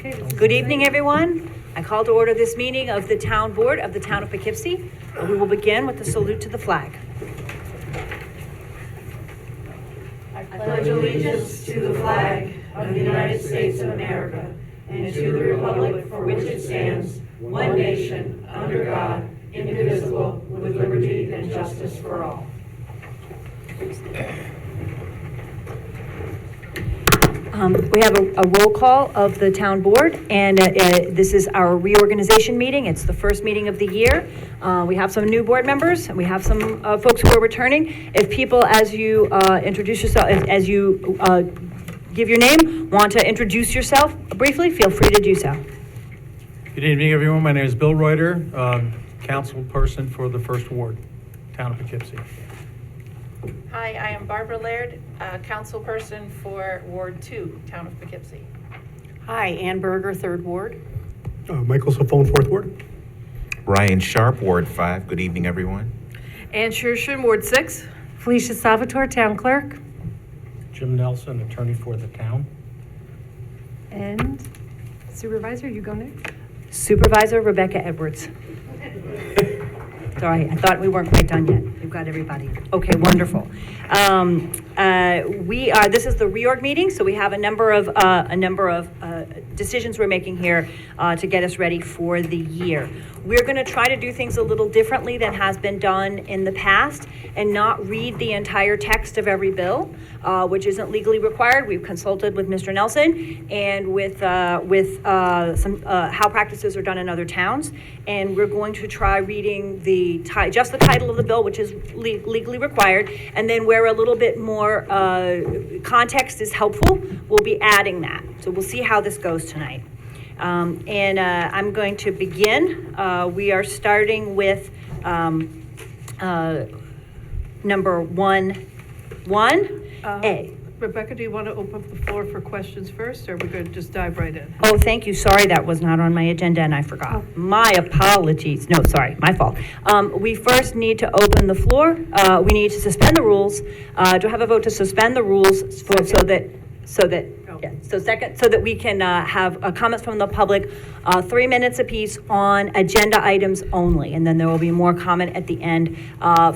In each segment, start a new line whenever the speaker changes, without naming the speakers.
Okay.
Good evening, everyone. I call to order this meeting of the Town Board of the Town of Poughkeepsie. We will begin with the salute to the flag.
I pledge allegiance to the flag of the United States of America and to the republic for which it stands, one nation, under God, indivisible, with liberty and justice for all.
We have a roll call of the town board, and this is our reorganization meeting. It's the first meeting of the year. We have some new board members, and we have some folks who are returning. If people, as you introduce yourself, as you give your name, want to introduce yourself briefly, feel free to do so.
Good evening, everyone. My name is Bill Reuter, council person for the First Ward, Town of Poughkeepsie.
Hi, I am Barbara Laird, councilperson for Ward 2, Town of Poughkeepsie.
Hi, Ann Berger, 3rd Ward.
Michael Safone, 4th Ward.
Ryan Sharp, Ward 5. Good evening, everyone.
Ann Schurshin, Ward 6.
Felicia Salvatore, Town Clerk.
Jim Nelson, attorney for the town.
And Supervisor, you go next.
Supervisor Rebecca Edwards. Sorry, I thought we weren't quite done yet. We've got everybody. Okay, wonderful. This is the reorg meeting, so we have a number of decisions we're making here to get us ready for the year. We're going to try to do things a little differently than has been done in the past and not read the entire text of every bill, which isn't legally required. We've consulted with Mr. Nelson and with some how practices are done in other towns, and we're going to try reading just the title of the bill, which is legally required, and then where a little bit more context is helpful, we'll be adding that. So we'll see how this goes tonight. I'm going to begin. We are starting with number 1A.
Rebecca, do you want to open up the floor for questions first, or we're going to just dive right in?
Oh, thank you. Sorry, that was not on my agenda and I forgot. My apologies. No, sorry, my fault. We first need to open the floor. We need to suspend the rules. Do I have a vote to suspend the rules so that we can have comments from the public, 3 minutes apiece on agenda items only, and then there will be more comment at the end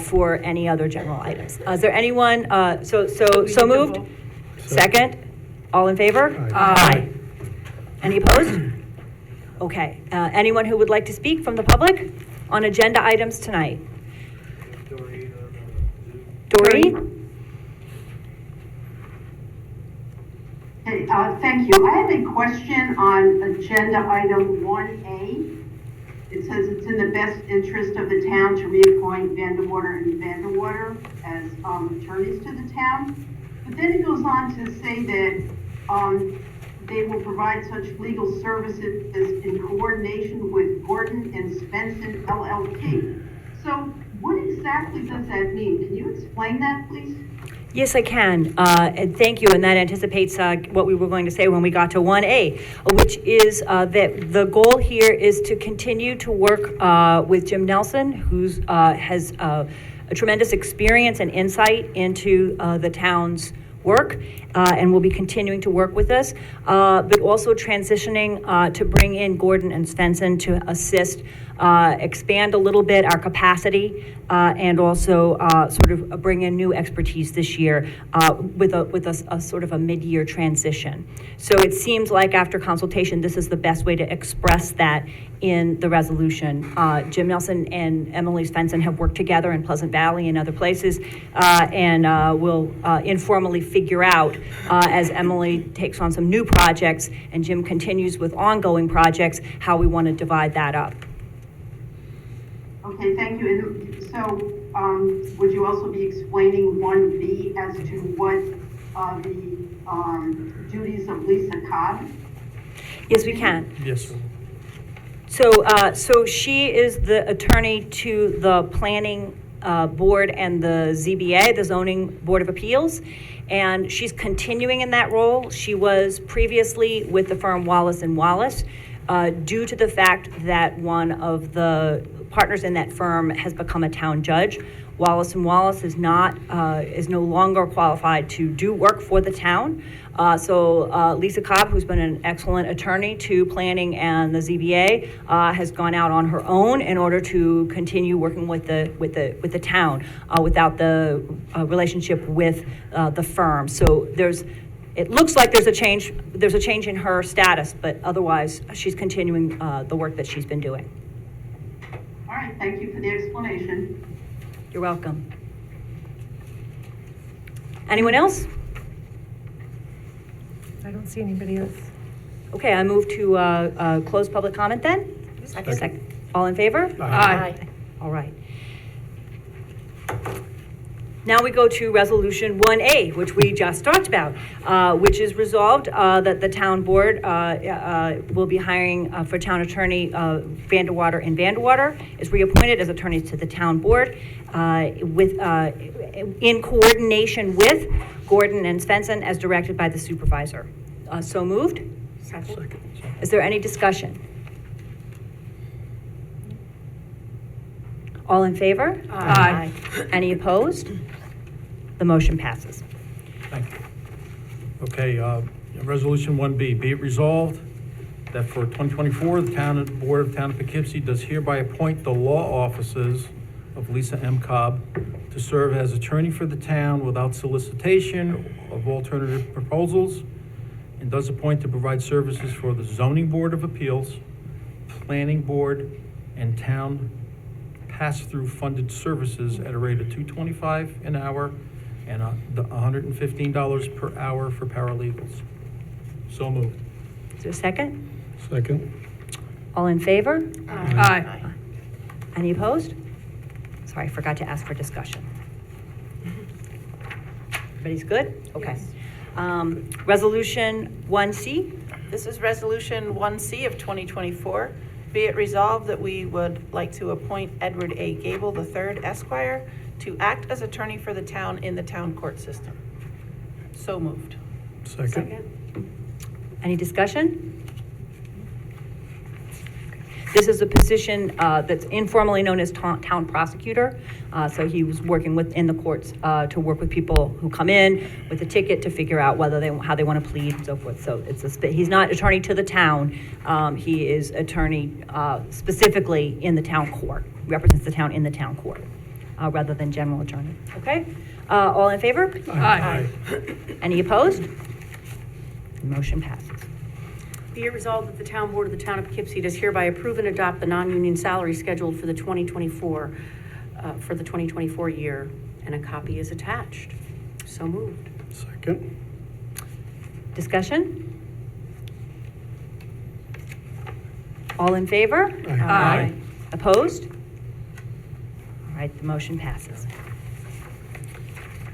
for any other general items. Is there anyone? So moved. Second. All in favor? Aye. Any opposed? Okay. Anyone who would like to speak from the public on agenda items tonight? Doreen?
Hey, thank you. I have a question on agenda item 1A. It says it's in the best interest of the town to reappoint Vanderwater and Vanderwater as attorneys to the town. But then it goes on to say that they will provide such legal services in coordination with Gordon and Svensson LLP. So what exactly does that mean? Can you explain that, please?
Yes, I can. And thank you. And that anticipates what we were going to say when we got to 1A, which is that the goal here is to continue to work with Jim Nelson, who has a tremendous experience and insight into the town's work, and will be continuing to work with us, but also transitioning to bring in Gordon and Svensson to assist, expand a little bit our capacity, and also sort of bring in new expertise this year with a sort of a mid-year transition. So it seems like after consultation, this is the best way to express that in the resolution. Jim Nelson and Emily Svensson have worked together in Pleasant Valley and other places, and will informally figure out as Emily takes on some new projects and Jim continues with ongoing projects, how we want to divide that up.
Okay, thank you. And so would you also be explaining 1B as to what the duties of Lisa Cobb?
Yes, we can.
Yes, sir.
So she is the attorney to the planning board and the ZBA, the Zoning Board of Appeals, and she's continuing in that role. She was previously with the firm Wallace & Wallace. Due to the fact that one of the partners in that firm has become a town judge, Wallace & Wallace is no longer qualified to do work for the town, Lisa Cobb, who's been an excellent attorney to planning and the ZBA, has gone out on her own in order to continue working with the town without the relationship with the firm. So it looks like there's a change in her status, but otherwise she's continuing the work that she's been doing.
All right, thank you for the explanation.
You're welcome. Anyone else?
I don't see anybody else.
Okay, I move to close public comment then. Second. All in favor?
Aye.
All right. Now we go to Resolution 1A, which we just talked about, which is resolved that the town board will be hiring for town attorney Vanderwater and Vanderwater is reappointed as attorneys to the town board in coordination with Gordon and Svensson as directed by the supervisor. So moved?
Second.
Is there any discussion? All in favor?
Aye.
Any opposed? The motion passes.
Thank you. Okay, Resolution 1B, be it resolved that for 2024, the Board of Town of Poughkeepsie does hereby appoint the law offices of Lisa M. Cobb to serve as attorney for the town without solicitation of alternative proposals, and does appoint to provide services for the Zoning Board of Appeals, Planning Board, and Town pass-through funded services at a rate of $225 an hour and $115 per hour for paralegals. So moved.
Is there a second?
Second.
All in favor?
Aye.
Any opposed? Sorry, I forgot to ask for discussion. Everybody's good? Okay. Resolution 1C.
This is Resolution 1C of 2024. Be it resolved that we would like to appoint Edward A. Gable III, Esquire, to act as attorney for the town in the town court system. So moved.
Second.
Any discussion? This is a position that's informally known as town prosecutor. So he was working in the courts to work with people who come in with a ticket to figure out how they want to plead and so forth. So he's not attorney to the town. He is attorney specifically in the town court. He represents the town in the town court rather than general attorney. Okay? All in favor?
Aye.
Any opposed? Motion passes.
Be it resolved that the town board of the town of Poughkeepsie does hereby approve and adopt the non-union salary scheduled for the 2024 year, and a copy is attached. So moved.
Second.
Discussion? All in favor?
Aye.
Opposed? All right, the motion passes.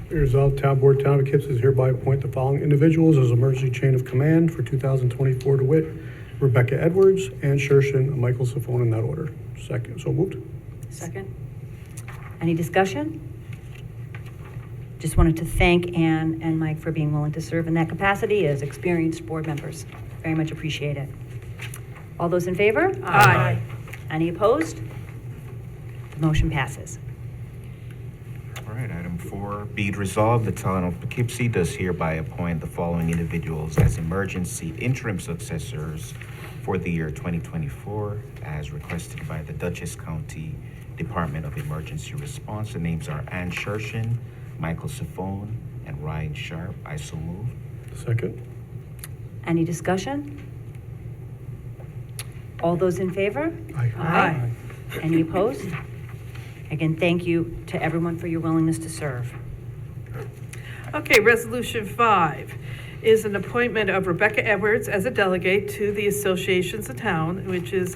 Be resolved, Town Board, Town of Poughkeepsie is hereby appoint the following individuals as emergency chain of command for 2024 to wit: Rebecca Edwards, Ann Shershin, and Michael Safone in that order. Second. So moved.
Second.
Any discussion? Just wanted to thank Ann and Mike for being willing to serve in that capacity as experienced board members. Very much appreciate it. All those in favor?
Aye.
Any opposed? The motion passes.
All right, item 4, be it resolved, the town of Poughkeepsie does hereby appoint the following individuals as emergency interim successors for the year 2024, as requested by the Dutchess County Department of Emergency Response. The names are Ann Shershin, Michael Safone, and Ryan Sharp. I so move.
Second.
Any discussion? All those in favor?
Aye.
Any opposed? Again, thank you to everyone for your willingness to serve.
Okay, Resolution 5 is an appointment of Rebecca Edwards as a delegate to the Associations of Town, which is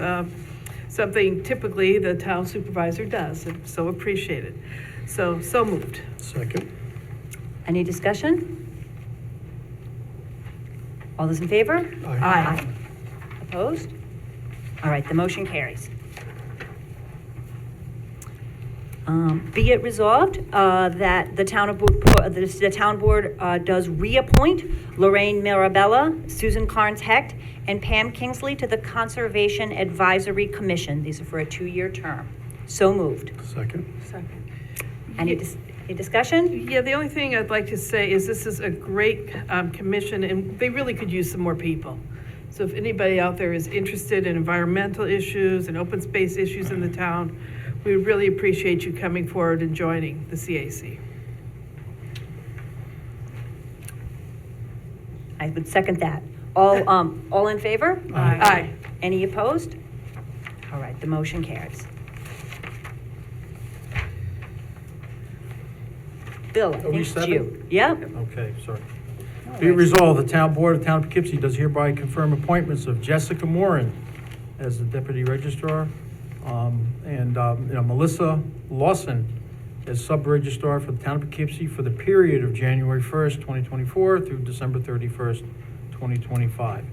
something typically the town supervisor does, and so appreciated. So moved.
Second.
Any discussion? All those in favor?
Aye.
Opposed? All right, the motion carries. Be it resolved that the town board does reappoint Lorraine Mirabella, Susan Carnes Hecht, and Pam Kingsley to the Conservation Advisory Commission. These are for a 2-year term. So moved.
Second.
Second.
Any Any discussion?
Yeah, the only thing I'd like to say is this is a great commission, and they really could use some more people. So if anybody out there is interested in environmental issues and open space issues in the town, we really appreciate you coming forward and joining the CAC.
I would second that. All in favor?
Aye.
Any opposed? All right, the motion carries. Bill, I
Are
think
we
it's
seven?
you. Yep.
Okay, sorry.
All
Be it
right.
resolved, the town board of the town of Poughkeepsie does hereby confirm appointments of Jessica Moran as the deputy registrar, and Melissa Lawson as sub-registrar for the town of Poughkeepsie for the period of January 1st, 2024 through December 31st, 2025,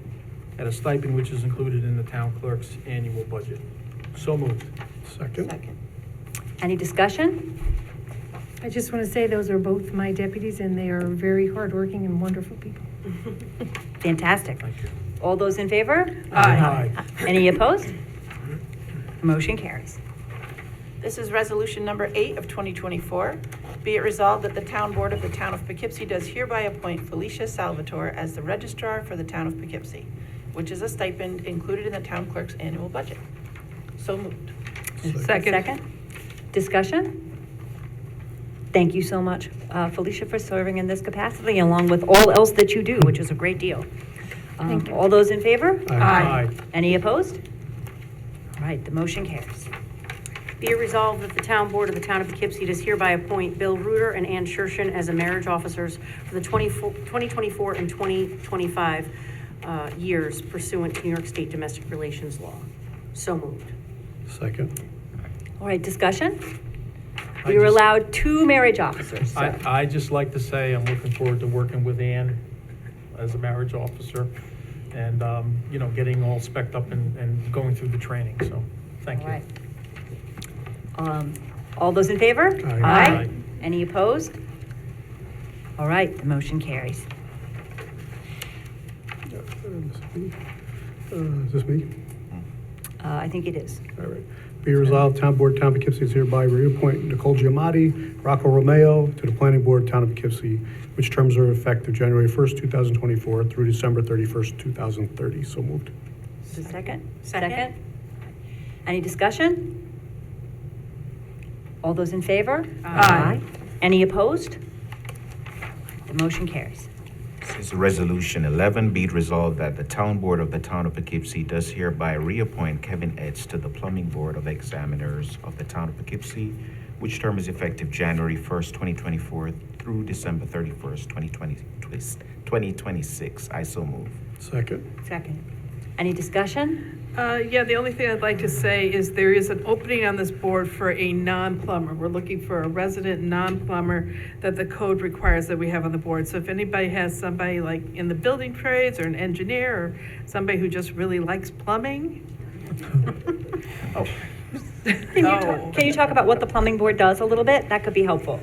at a stipend which is included in the town clerk's annual budget. So moved.
Second.
Second.
Any discussion?
I just want to say those are both my deputies, and they are very hardworking and wonderful people.
Fantastic.
Thank you.
All those in favor?
Aye.
Any opposed? Motion carries.
This is resolution number 8 of 2024. Be it resolved that the town board of the town of Poughkeepsie does hereby appoint Felicia Salvatore as the registrar for the town of Poughkeepsie, which is a stipend included in the town clerk's annual budget. So moved.
Second.
Discussion? Thank you so much, Felicia, for serving in this capacity, along with all else that you do, which is a great deal.
Thank you.
All those in favor?
Aye.
Any opposed? All right, the motion carries.
Be it resolved that the town board of the town of Poughkeepsie does hereby appoint Bill Reuter and Ann Shershin as the marriage officers for the 2024 and 2025 years pursuant to New York State domestic relations law. So moved.
Second.
All right, discussion?
I
We were
just-
allowed 2 marriage officers. so-
I just like to say I'm looking forward to working with Ann as a marriage officer and, getting all spec'd up and going through the training, so, thank
All
you.
right. All those in favor?
Aye.
Aye.
Any opposed? All right, the motion carries.
Is this me?
I think it is.
All right. Be resolved, Town Board, Town of Poughkeepsie is hereby reappoint Nicole Giamatti, Rocco Romeo to the Planning Board, Town of Poughkeepsie, which terms are effective January 1st, 2024 through December 31st, 2030. So moved.
Is it second?
Second.
Any discussion? All those in favor?
Aye.
Any opposed? The motion carries.
This is Resolution 11, be it resolved that the town board of the town of Poughkeepsie does hereby reappoint Kevin Etz to the plumbing board of examiners of the town of Poughkeepsie, which term is effective January 1st, 2024 through December 31st, 2026. I so move.
Second.
Second. Any discussion?
Yeah, the only thing I'd like to say is there is an opening on this board for a non-plumber. We're looking for a resident non-plumber that the code requires that we have on the board. So if anybody has somebody like in the building trades or an engineer or somebody who just really likes plumbing. Oh.
Can you talk about what the plumbing board does a little bit? That could be helpful.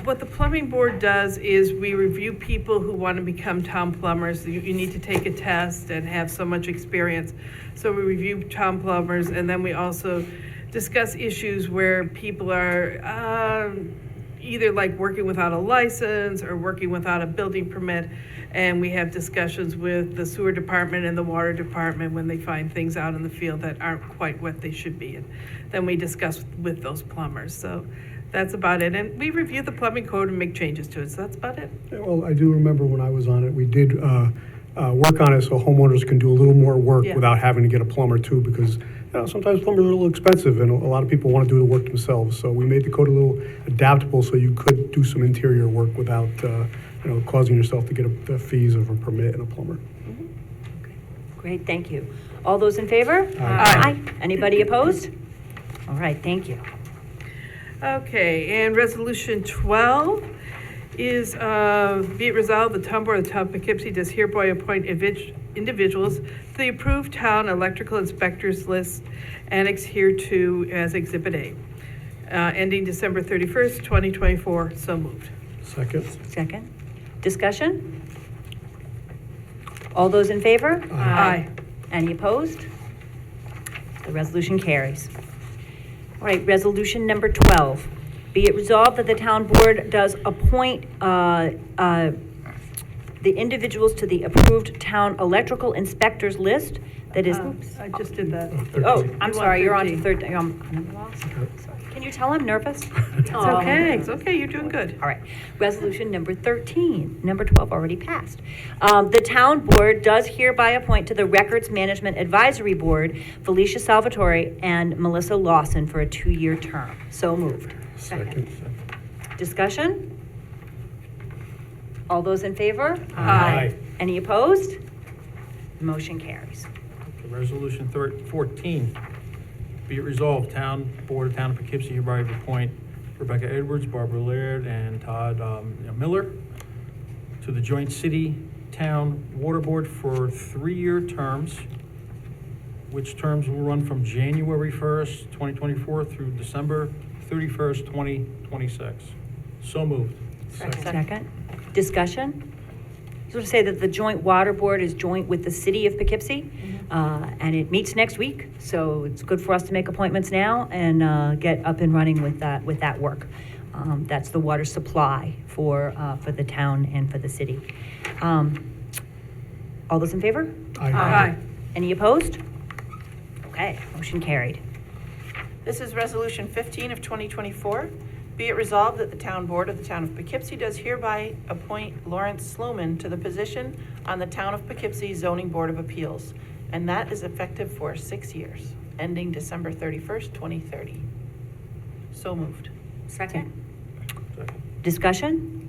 What the plumbing board does is we review people who want to become town plumbers. You need to take a test and have so much experience. So we review town plumbers, and then we also discuss issues where people are either like working without a license or working without a building permit. And we have discussions with the sewer department and the water department when they find things out in the field that aren't quite what they should be. And then we discuss with those plumbers. So that's about it. And we review the plumbing code and make changes to it. So that's about it.
Yeah, well, I do remember when I was on it, we did work on it so homeowners can do a little more work
Yeah.
without having to get a plumber too, because sometimes plumbers are a little expensive and a lot of people want to do the work themselves. So we made the code a little adaptable so you could do some interior work without causing yourself to get the fees of a permit and a plumber.
Great, thank you. All those in favor?
Aye.
Anybody opposed? All right, thank you.
Okay, and resolution 12 is, be it resolved, the town board of the town of Poughkeepsie does hereby appoint individuals to the approved town electrical inspectors list annexed hereto as Exhibit A, ending December 31st, 2024. So moved.
Second.
Second. Discussion? All those in favor?
Aye.
Any opposed? The resolution carries. All right, resolution number 12. Be it resolved that the town board does appoint the individuals to the approved town electrical inspectors list that is,
I just did that.
oh, I'm
You
sorry, you're on to
13.
13. I'm lost. Sorry. Can you tell I'm nervous?
It's okay, it's okay, you're doing good.
All right. Resolution number 13. Number 12 already passed. The town board does hereby appoint to the Records Management Advisory Board Felicia Salvatore and Melissa Lawson for a 2-year term. So moved.
Second.
Discussion? All those in favor?
Aye.
Any opposed? Motion carries.
Okay, Resolution 14, be it resolved, Town Board of Town of Poughkeepsie hereby appoint Rebecca Edwards, Barbara Laird, and Todd Miller to the Joint City-Town Water Board for 3-year terms, which terms will run from January 1st, 2024 through December 31st, 2026. So moved.
Second. Discussion? Just want to say that the Joint Water Board is joint with the City of Poughkeepsie, and it meets next week, so it's good for us to make appointments now and get up and running with that work. That's the water supply for the town and for the city. All those in favor?
Aye.
Any opposed? Okay, motion carried.
This is Resolution 15 of 2024. Be it resolved that the Town Board of the Town of Poughkeepsie does hereby appoint Lawrence Sloman to the position on the Town of Poughkeepsie Zoning Board of Appeals, and that is effective for 6 years, ending December 31st, 2030. So moved.
Second.
Discussion?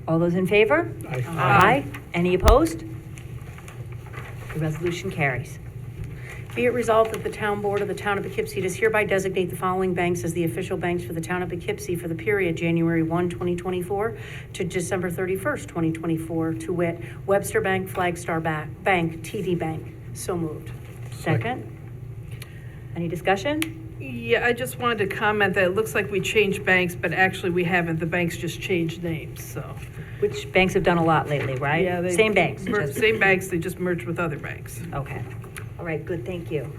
All those in favor?
Aye.
Any opposed? The resolution carries.
Be it resolved that the town board of the town of Poughkeepsie does hereby designate the following banks as the official banks for the town of Poughkeepsie for the period January 1, 2024 to December 31st, 2024, to wit, Webster Bank, Flagstar Bank, TD Bank. So moved.
Second. Any discussion?
Yeah, I just wanted to comment that it looks like we changed banks, but actually we haven't. The banks just changed names, so.
Which banks have done a lot lately, right?
Yeah, they
Same banks. just-
Same banks, they just merged with other banks.
Okay. All right, good, thank you.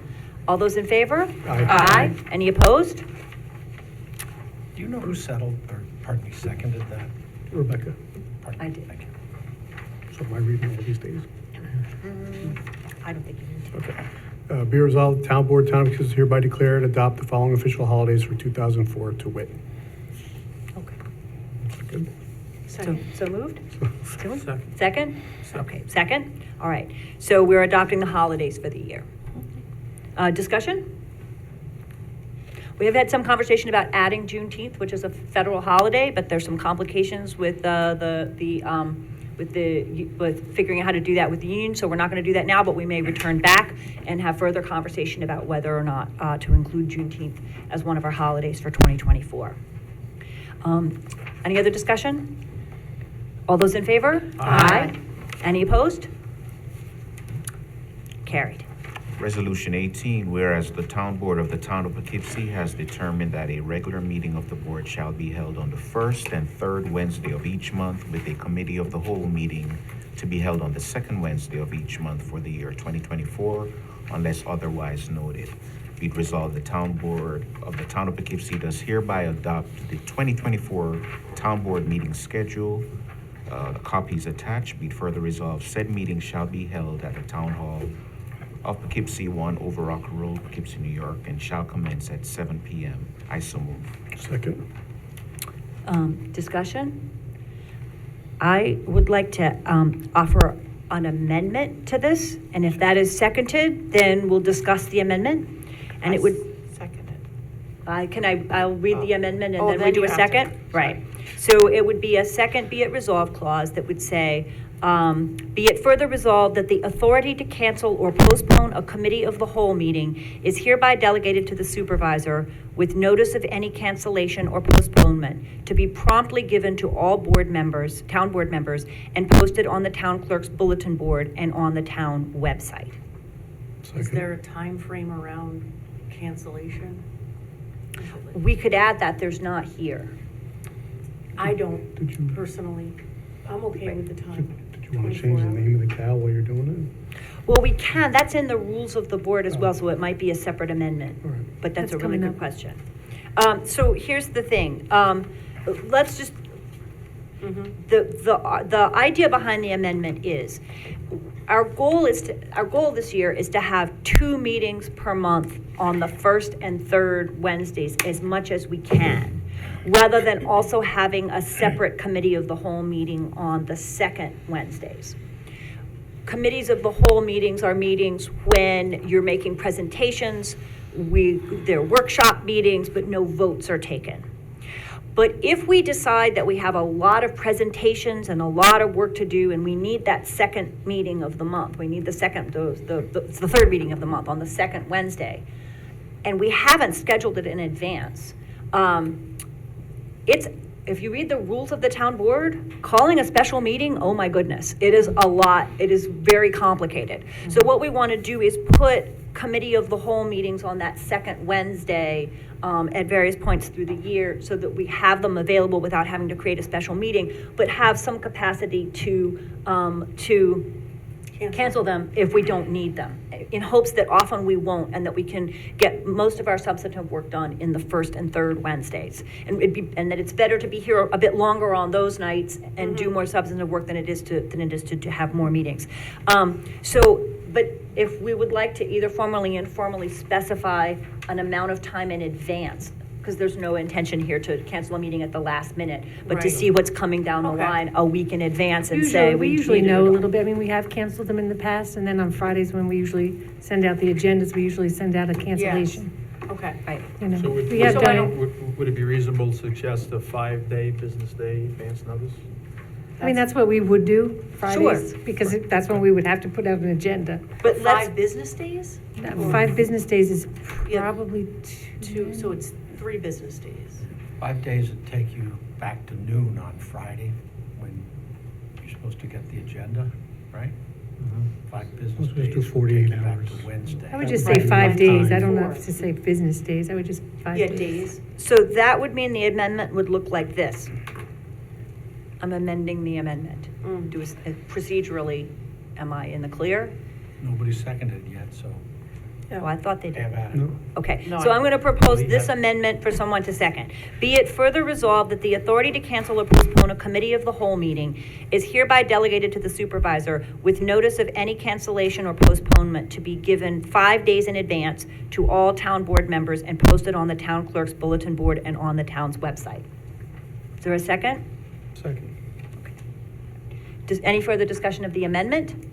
All those in favor?
Aye.
Any opposed?
Do you know who settled, or pardon me, seconded that?
Rebecca,
Pardon
I
me,
did.
thank you.
so am I reading all these days?
I don't think you need to.
Okay. Be resolved, the Town Board, Town of Poughkeepsie hereby declare and adopt the following official holidays for 2004 to wit.
Okay.
Good.
So moved?
Second.
Second? Okay, second? All right. So we're adopting the holidays for the year. Discussion? We have had some conversation about adding Juneteenth, which is a federal holiday, but there's some complications with with figuring out how to do that with the union, so we're not going to do that now, but we may return back and have further conversation about whether or not to include Juneteenth as one of our holidays for 2024. Any other discussion? All those in favor?
Aye.
Any opposed? Carried.
Resolution 18, whereas the Town Board of the Town of Poughkeepsie has determined that a regular meeting of the board shall be held on the first and third Wednesday of each month, with a committee of the whole meeting to be held on the second Wednesday of each month for the year 2024, unless otherwise noted. Be it resolved, the Town Board of the Town of Poughkeepsie does hereby adopt the 2024 Town Board meeting schedule. The copy is attached. Be it further resolved, said meeting shall be held at the Town Hall of Poughkeepsie, 1 Overrock Road, Poughkeepsie, New York, and shall commence at 7 p.m. I so move.
Second.
Discussion? I would like to offer an amendment to this, and if that is seconded, then we'll discuss the amendment. And it would,
Seconded.
I'll read the amendment and
Oh,
then we
then
do
you
a
have to.
second? Right. So it would be a second be it resolved clause that would say, be it further resolved that the authority to cancel or postpone a committee of the whole meeting is hereby delegated to the supervisor with notice of any cancellation or postponement to be promptly given to all board members, town board members, and posted on the town clerk's bulletin board and on the town website.
Is there a time frame around cancellation?
We could add that, there's not here.
I don't
Did you,
personally. I'm okay with the time.
did you want to change the name of the cow while you're doing
Well, we can, that's in the rules of the board as well, so it might be a separate amendment.
All right.
But that's a
That's
really
coming
good
up.
question. So here's the thing, let's just, the idea behind the amendment is, our goal this year is to have 2 meetings per month on the first and third Wednesdays, as much as we can, rather than also having a separate committee of the whole meeting on the second Wednesdays. Committees of the whole meetings are meetings when you're making presentations, they're workshop meetings, but no votes are taken. But if we decide that we have a lot of presentations and a lot of work to do, and we need that second meeting of the month, we need the third meeting of the month on the second Wednesday, and we haven't scheduled it in advance, if you read the rules of the town board, calling a special meeting, oh my goodness, it is a lot, it is very complicated. So what we want to do is put committee of the whole meetings on that second Wednesday at various points through the year, so that we have them available without having to create a special meeting, but have some capacity to cancel them if we don't need them, in hopes that often we won't, and that we can get most of our substantive work done in the first and third Wednesdays. And that it's better to be here a bit longer on those nights and do more substantive work than it is to have more meetings. But if we would like to either formally and informally specify an amount of time in advance, because there's no intention here to cancel a meeting at the last minute, but to
Right.
see what's coming down the
Okay.
line a week in advance and say,
We usually
need to
know a
do it.
little bit. I mean, we have canceled them in the past, and then on Fridays when we usually send out the agendas, we usually send out a cancellation.
Okay.
Right.
You know,
So
we have
so
done
I
it.
would it be reasonable to suggest a 5-day business day advance notice?
I mean, that's what we would do Fridays, because that's when we would have to put out an agenda.
But let's,
5 business days?
5 business days is
Yeah.
probably
2, so it's 3 business days.
5 days would take you back to noon on Friday, when you're supposed to get the agenda, right? 5 business
Let's just
days
do
would
48
take you back
hours.
to Wednesday.
I would just
Right.
say 5 days. I
Time.
don't know if to say business days. I would just 5
Yeah,
days.
days.
so that would mean the amendment would look like this. I'm amending the amendment. Procedurally, am I in the clear?
Nobody's seconded yet, so
Oh, I thought they did.
have at it.
No.
Okay,
No,
so
I-
I'm going to propose
We
this
have-
amendment for someone to second. Be it further resolved that the authority to cancel or postpone a committee of the whole meeting is hereby delegated to the supervisor, with notice of any cancellation or postponement to be given 5 days in advance to all town board members and posted on the town clerk's bulletin board and on the town's website. Is there a second?
Second.
Any further discussion of the amendment? All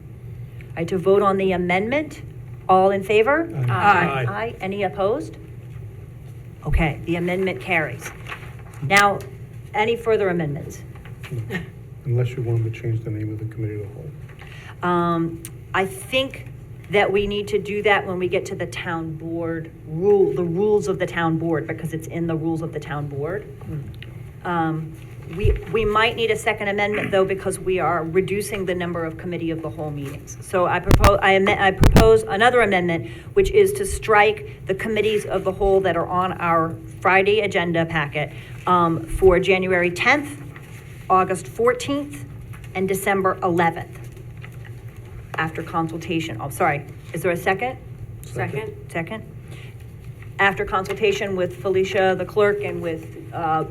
right, to vote on the amendment, all in favor?
Aye.
Aye. Any opposed? Okay, the amendment carries. Now, any further amendments?
Unless you want them to change the name of the committee of the whole.
I think that we need to do that when we get to the town board the rules of the town board, because it's in the rules of the town board. We might need a second amendment, though, because we are reducing the number of committee of the whole meetings. So I propose another amendment, which is to strike the committees of the whole that are on our Friday agenda packet for January 10th, August 14th, and December 11th, after consultation. Oh, sorry, is there a second?
Second?
Second. After consultation with Felicia, the clerk, and with,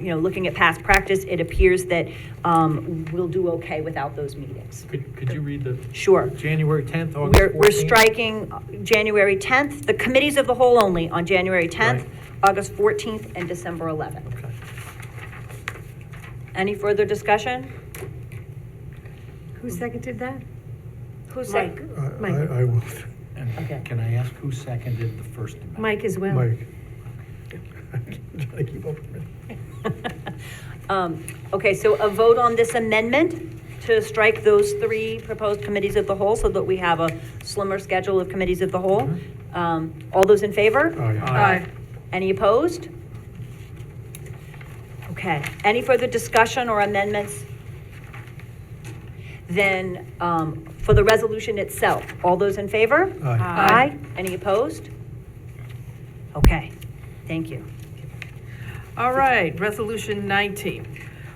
looking at past practice, it appears that we'll do okay without those meetings.
Could you read the
Sure.
January 10th, August 14th?
We're striking January 10th, the committees of the whole only on January 10th,
Right.
August 14th, and December 11th.
Okay.
Any further discussion?
Who seconded that?
Who's
Mike.
second?
Mike.
I will,
And
Okay.
can I ask who seconded the first amendment?
Mike as well.
Mike. I'm trying to keep up with it.
Okay, so a vote on this amendment to strike those 3 proposed committees of the whole, so that we have a slimmer schedule of committees of the whole. All those in favor?
Aye.
Aye.
Any opposed? Okay, any further discussion or amendments? Then, for the resolution itself, all those in favor?
Aye.
Aye. Any opposed? Okay, thank you.
All right, Resolution 19.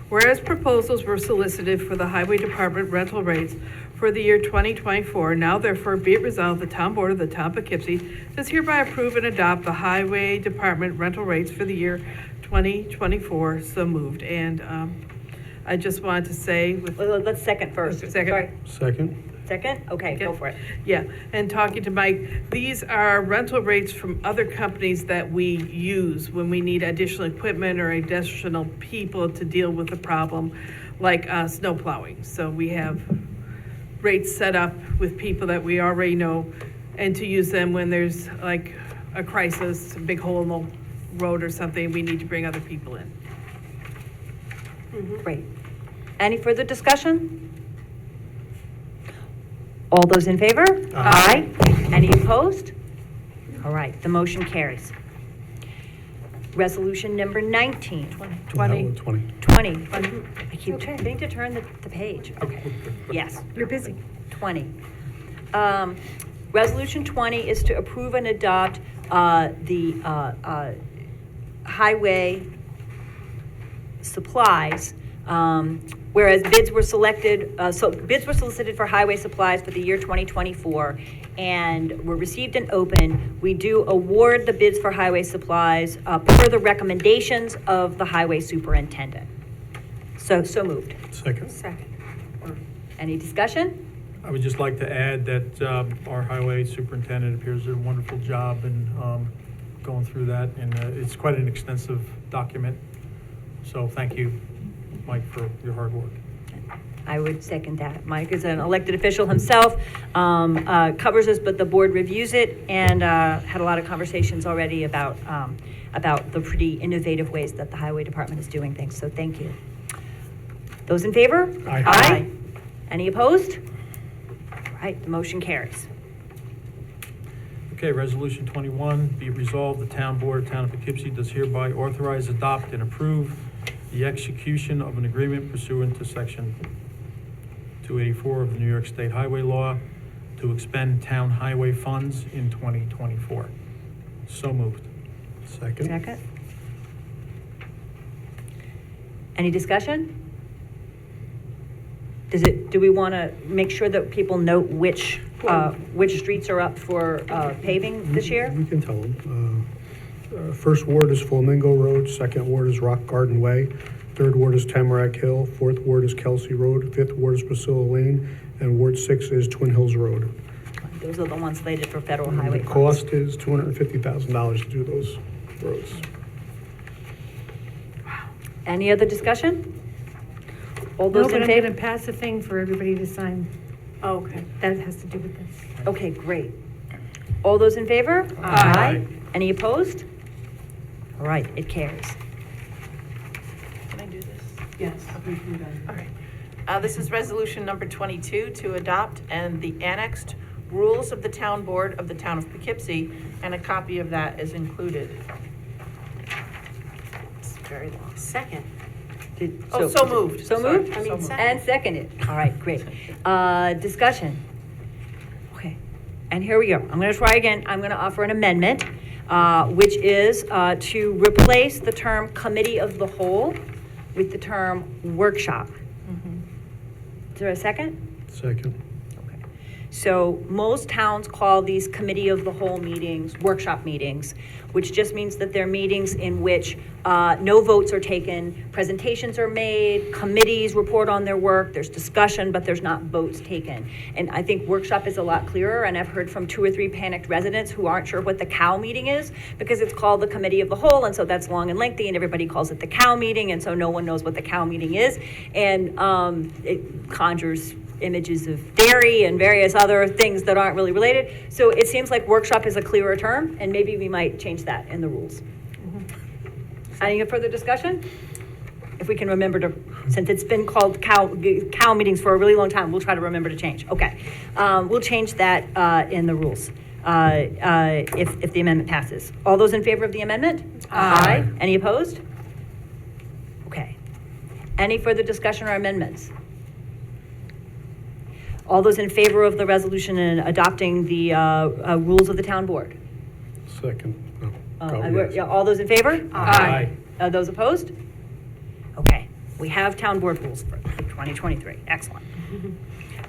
Whereas proposals were solicited for the Highway Department rental rates for the year 2024. Now therefore be it resolved, the Town Board of the Town of Poughkeepsie does hereby approve and adopt the Highway Department rental rates for the year 2024. So moved. And I just wanted to say with
Let's second first.
Second.
Sorry.
Second.
Second? Okay, go for it.
Yeah, and talking to Mike, these are rental rates from other companies that we use when we need additional equipment or additional people to deal with the problem, like snow plowing. So we have rates set up with people that we already know, and to use them when there's like a crisis, a big hole in the road or something, we need to bring other people in.
Great. Any further discussion? All those in favor? Aye. Any opposed? All right, the motion carries. Resolution number 19.
20.
20. I keep trying to turn the page. Okay, yes.
You're busy.
20. Resolution 20 is to approve and adopt the highway supplies, whereas bids were solicited for highway supplies for the year 2024 and were received and open. We do award the bids for highway supplies per the recommendations of the highway superintendent. So moved.
Second.
Any discussion?
I would just like to add that our highway superintendent appears to do a wonderful job in going through that, and it's quite an extensive document. So thank you, Mike, for your hard work.
I would second that. Mike is an elected official himself, covers this, but the board reviews it, and had a lot of conversations already about the pretty innovative ways that the highway department is doing things, so thank you. Those in favor?
Aye.
Any opposed? All right, the motion carries.
Okay, Resolution 21, be it resolved, the Town Board, Town of Poughkeepsie does hereby authorize, adopt, and approve the execution of an agreement pursuant to Section 284 of the New York State Highway Law to expend town highway funds in 2024. So moved.
Second.
Second. Any discussion? Do we want to make sure that people note which streets are up for paving this year?
We can tell them. First ward is Flamingo Road, second ward is Rock Garden Way, third ward is Tamarack Hill, fourth ward is Kelsey Road, fifth ward is Priscilla Lane, and Ward 6 is Twin Hills Road.
Those are the ones slated for federal highway
The
funds.
cost is $250,000 to do those roads.
Any other discussion? All
No,
those
but
in
I'm going to
favor?
pass a thing for everybody to sign.
Okay.
That has to do with this.
Okay, great. All those in favor?
Aye.
Any opposed? All right, it carries.
Can I do this?
Yes.
All right. This is resolution number 22 to adopt and the annexed rules of the town board of the town of Poughkeepsie, and a copy of that is included. It's very long.
Second.
So moved.
So
Sorry.
moved?
I mean,
So moved.
second.
And seconded. All right, great. Discussion. Okay, and here we go. I'm going to try again. I'm going to offer an amendment, which is to replace the term committee of the whole with the term workshop. Is there a second?
Second.
Okay. So most towns call these committee of the whole meetings, workshop meetings, which just means that they're meetings in which no votes are taken, presentations are made, committees report on their work, there's discussion, but there's not votes taken. And I think workshop is a lot clearer, and I've heard from 2 or 3 panicked residents who aren't sure what the cow meeting is, because it's called the committee of the whole, and so that's long and lengthy, and everybody calls it the cow meeting, and so no one knows what the cow meeting is. And it conjures images of dairy and various other things that aren't really related. So it seems like workshop is a clearer term, and maybe we might change that in the rules. Any further discussion? If we can remember to, since it's been called cow meetings for a really long time, we'll try to remember to change. Okay, we'll change that in the rules if the amendment passes. All those in favor of the amendment? Aye. Any opposed? Okay. Any further discussion or amendments? All those in favor of the resolution and adopting the rules of the town board?
Second.
Yeah, all those in favor?
Aye.
Those opposed? Okay, we have town board rules for 2023. Excellent.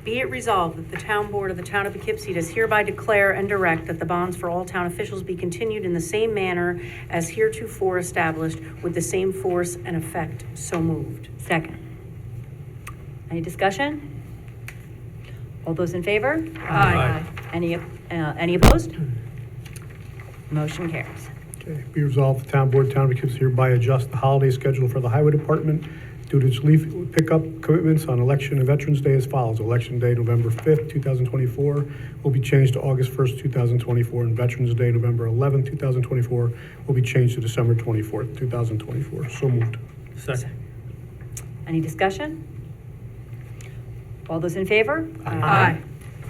Be it resolved that the town board of the town of Poughkeepsie does hereby declare and direct that the bonds for all town officials be continued in the same manner as heretofore established with the same force and effect. So moved.
Second. Any discussion? All those in favor?
Aye.
Any opposed? Motion carries.
Okay, be resolved, the town board, town of Poughkeepsie hereby adjust the holiday schedule for the highway department due to its leave pickup commitments on election and Veterans Day as follows. Election Day, November 5th, 2024, will be changed to August 1st, 2024, and Veterans Day, November 11th, 2024, will be changed to December 24th, 2024. So moved.
Second.
Any discussion? All those in favor?
Aye.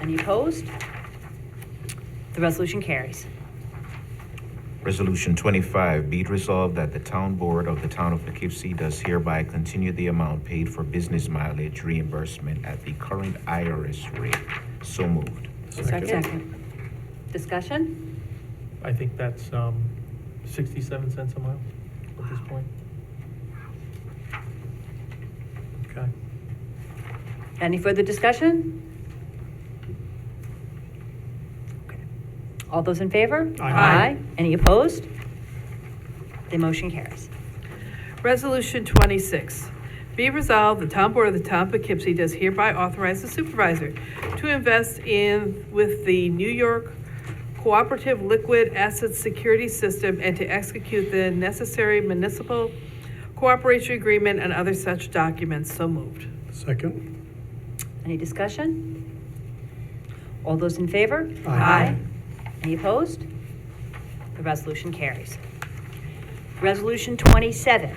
Any opposed? The resolution carries.
Resolution 25, be it resolved that the town board of the town of Poughkeepsie does hereby continue the amount paid for business mileage reimbursement at the current IRS rate. So moved.
Second. Discussion?
I think that's 67 cents a mile at this point. Okay.
Any further discussion? Okay. All those in favor?
Aye.
Any opposed? The motion carries.
Resolution 26. Be resolved, the town board of the town of Poughkeepsie does hereby authorize the supervisor to invest with the New York Cooperative Liquid Asset Security System and to execute the necessary municipal cooperation agreement and other such documents. So moved.
Second.
Any discussion? All those in favor?
Aye.
Any opposed? The resolution carries. Resolution 27.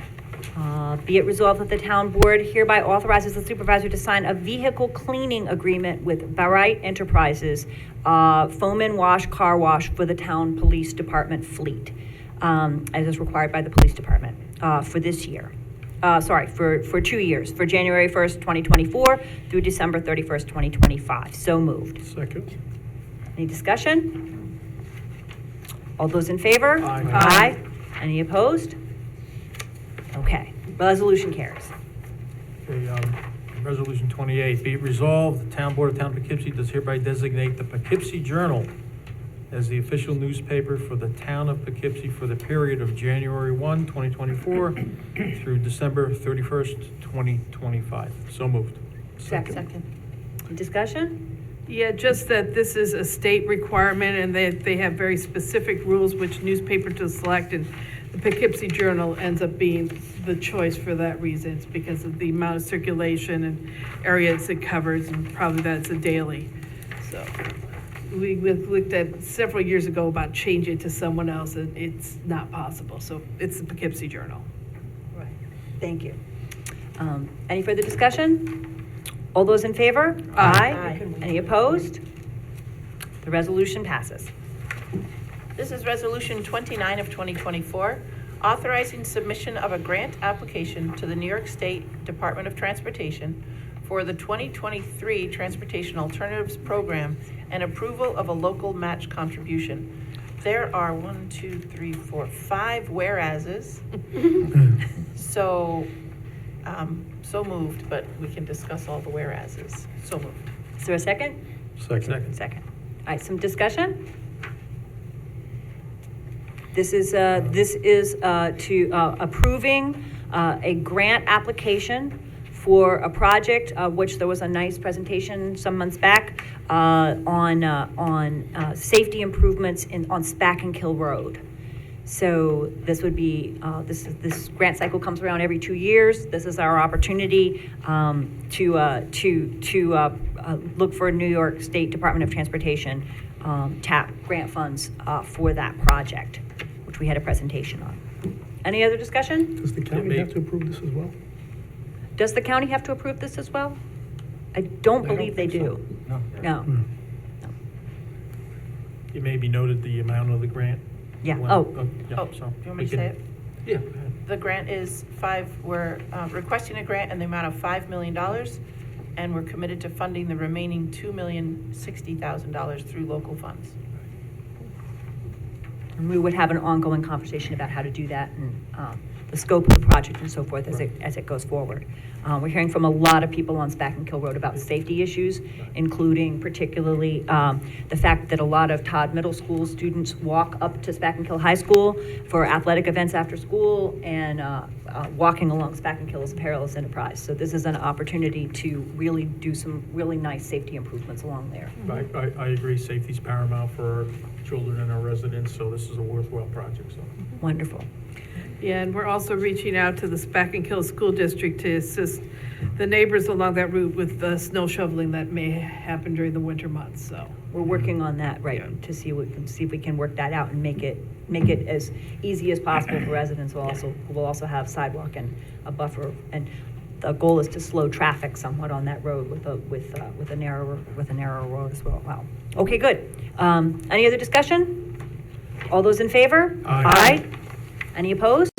Be it resolved that the town board hereby authorizes the supervisor to sign a vehicle cleaning agreement with Barite Enterprises, foam and wash car wash for the town police department fleet, as is required by the police department, for this year. For 2 years, for January 1st, 2024 through December 31st, 2025. So moved.
Second.
Any discussion? All those in favor?
Aye.
Any opposed? Okay, resolution carries.
Okay, Resolution 28, be it resolved, the town board of town of Poughkeepsie does hereby designate the Poughkeepsie Journal as the official newspaper for the town of Poughkeepsie for the period of January 1, 2024 through December 31st, 2025. So moved.
Second. Discussion?
Yeah, just that this is a state requirement and they have very specific rules which newspaper to select, and the Poughkeepsie Journal ends up being the choice for that reason. It's because of the amount of circulation and areas it covers, and probably that's a daily. So we looked at several years ago about changing it to someone else, and it's not possible. So it's the Poughkeepsie Journal.
Right. Thank you. Any further discussion? All those in favor?
Aye.
Any opposed? The resolution passes.
This is Resolution 29 of 2024, authorizing submission of a grant application to the New York State Department of Transportation for the 2023 Transportation Alternatives Program and approval of a local match contribution. There are 5 whereases. So moved, but we can discuss all the whereases. So moved.
Is there a second?
Second.
Second. All right, some discussion? This is to approving a grant application for a project, which there was a nice presentation some months back on safety improvements on Spackenkill Road. So this would be this grant cycle comes around every 2 years. This is our opportunity to look for New York State Department of Transportation TAP grant funds for that project, which we had a presentation on. Any other discussion?
Does the county have to approve this as well?
Does the county have to approve this as well? I don't believe they do. No.
You maybe noted the amount of the grant.
Yeah.
Well,
Oh.
yeah,
Oh,
so
do you want me
we
to say
can-
it?
Yeah. go ahead.
The grant is we're requesting a grant in the amount of $5 million, and we're committed to funding the remaining $2,060,000 through local funds.
And we would have an ongoing conversation about how to do that, and the scope of the project and so forth as it goes forward. We're hearing from a lot of people on Spackenkill Road about safety issues, including particularly the fact that a lot of Todd Middle School students walk up to Spackenkill High School for athletic events after school, and walking along Spackenkill is a perilous enterprise. So this is an opportunity to really do some really nice safety improvements along there.
I agree, safety's paramount for our children and our residents, so this is a worthwhile project, so.
Wonderful.
Yeah, and we're also reaching out to the Spackenkill School District to assist the neighbors along that route with the snow shoveling that may happen during the winter months, so.
We're working on that, right,
Yeah.
to see if we can work that out and make it as easy as possible for residents. We'll also have sidewalk and a buffer, and the goal is to slow traffic somewhat on that road with a narrower road as well. Wow. Okay, good. Any other discussion? All those in favor?
Aye.
Any opposed?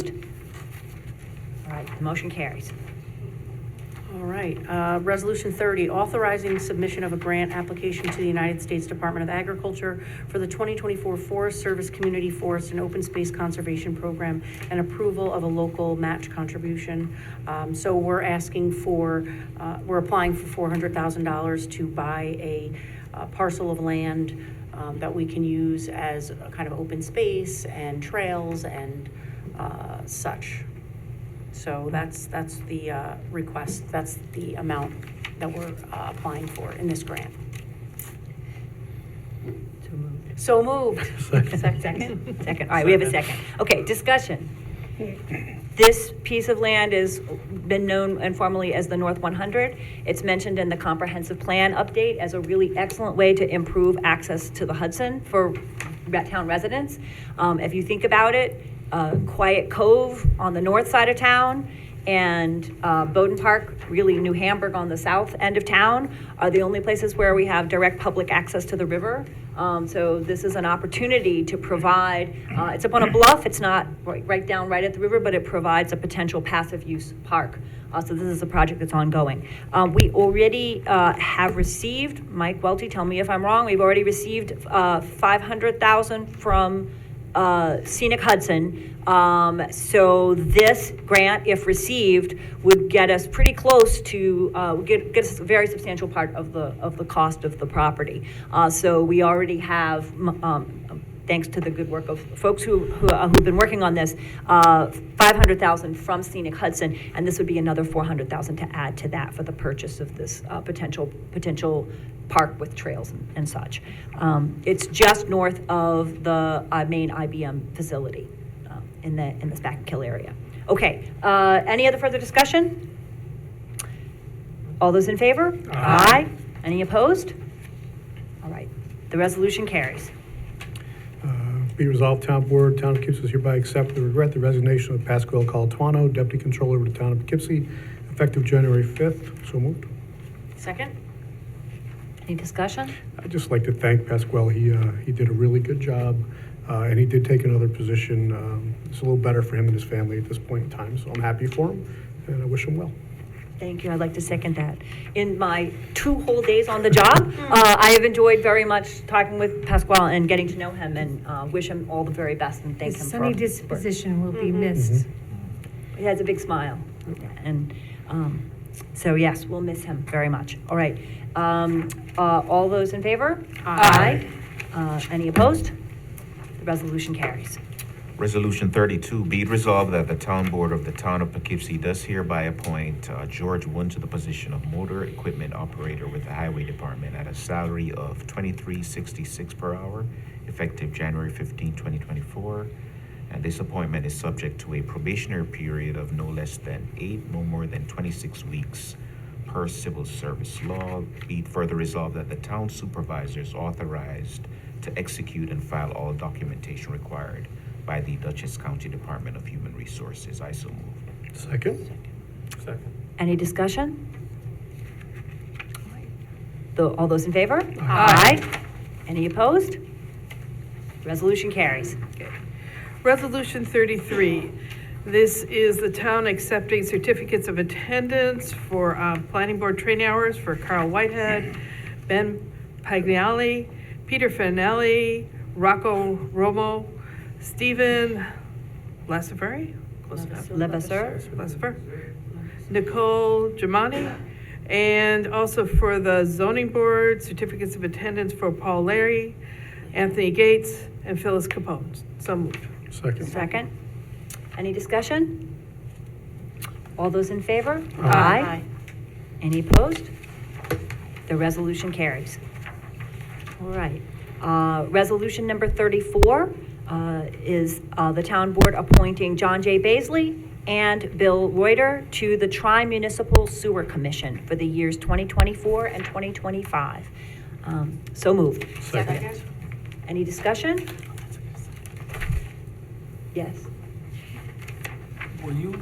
All right, the motion carries.
All right, Resolution 30, authorizing submission of a grant application to the United States Department of Agriculture for the 2024 Forest Service Community Forest and Open Space Conservation Program and approval of a local match contribution. So we're asking for, we're applying for $400,000 to buy a parcel of land that we can use as a kind of open space and trails and such. So that's the request, that's the amount that we're applying for in this grant. So moved.
Second? Second, all right, we have a second. Okay, discussion. This piece of land has been known informally as the North 100. It's mentioned in the comprehensive plan update as a really excellent way to improve access to the Hudson for town residents. If you think about it, Quiet Cove on the north side of town and Bowden Park, really New Hamburg on the south end of town, are the only places where we have direct public access to the river. So this is an opportunity to provide, it's up on a bluff, it's not right down right at the river, but it provides a potential passive use park. So this is a project that's ongoing. We already have received, Mike Welty, tell me if I'm wrong, we've already received $500,000 from Scenic Hudson. So this grant, if received, would get us pretty close to, get us a very substantial part of the cost of the property. So we already have, thanks to the good work of folks who've been working on this, $500,000 from Scenic Hudson, and this would be another $400,000 to add to that for the purchase of this potential park with trails and such. It's just north of the main IBM facility in the Spackenkill area. Okay, any other further discussion? All those in favor? Aye. Any opposed? All right, the resolution carries.
Be resolved, Town Board, Town of Poughkeepsie hereby accept with regret the resignation of Pasquale Colatuano, Deputy Controller of the Town of Poughkeepsie, effective January 5th. So moved.
Second?
Any discussion?
I'd just like to thank Pasquale. He did a really good job, and he did take another position. It's a little better for him and his family at this point in time, so I'm happy for him, and I wish him well.
Thank you. I'd like to second that. In my 2 whole days on the job, I have enjoyed very much talking with Pasquale and getting to know him, and wish him all the very best and thank
His
him
sunny
for
disposition will be missed.
He has a big smile, and so yes, we'll miss him very much. All right, all those in favor?
Aye.
Any opposed? The resolution carries.
Resolution 32, be it resolved that the Town Board of the Town of Poughkeepsie does hereby appoint George Woon to the position of Motor Equipment Operator with the Highway Department at a salary of $23.66 per hour, effective January 15, 2024. And this appointment is subject to a probationary period of no less than 8, no more than 26 weeks per civil service law. Be it further resolved that the town supervisor is authorized to execute and file all documentation required by the Dutchess County Department of Human Resources. I so move.
Second.
Any discussion? All those in favor?
Aye.
Any opposed? Resolution carries.
Resolution 33, this is the town accepting certificates of attendance for planning board training hours for Carl Whitehead, Ben Pagliali, Peter Fanelli, Rocco Romo, Stephen Lasaveri, Close enough.
Levasseur.
Nicole Jamani. And also for the zoning board, certificates of attendance for Paul Larry, Anthony Gates, and Phyllis Capone. So moved.
Second.
Second. Any discussion? All those in favor?
Aye.
Any opposed? The resolution carries. All right. Resolution number 34 is the town board appointing John J. Baisley and Bill Reuter to the Tri-Municipal Sewer Commission for the years 2024 and 2025. So moved.
Second.
Any discussion? Yes.
Were you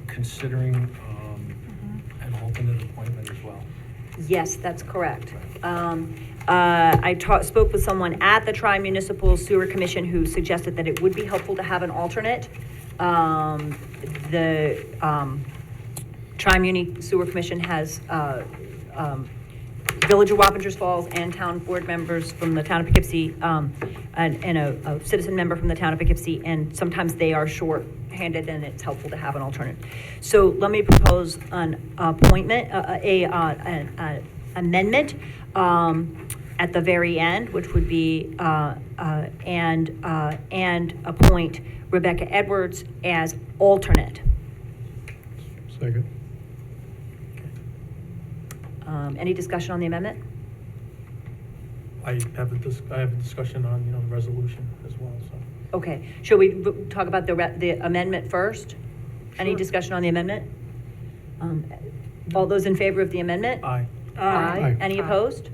considering an alternate appointment as well?
Yes, that's correct. I spoke with someone at the Tri-Municipal Sewer Commission who suggested that it would be helpful to have an alternate. The Tri-Muni Sewer Commission has Village of Wappingers Falls and town board members from the town of Poughkeepsie, and a citizen member from the town of Poughkeepsie, and sometimes they are short-handed and it's helpful to have an alternate. So let me propose an appointment, an amendment at the very end, which would be, and appoint Rebecca Edwards as alternate.
Second.
Any discussion on the amendment?
I have a discussion on, the resolution as well, so.
Okay, shall we talk about the amendment first? Any discussion on the amendment? All those in favor of the amendment?
Aye.
Aye.
Any opposed?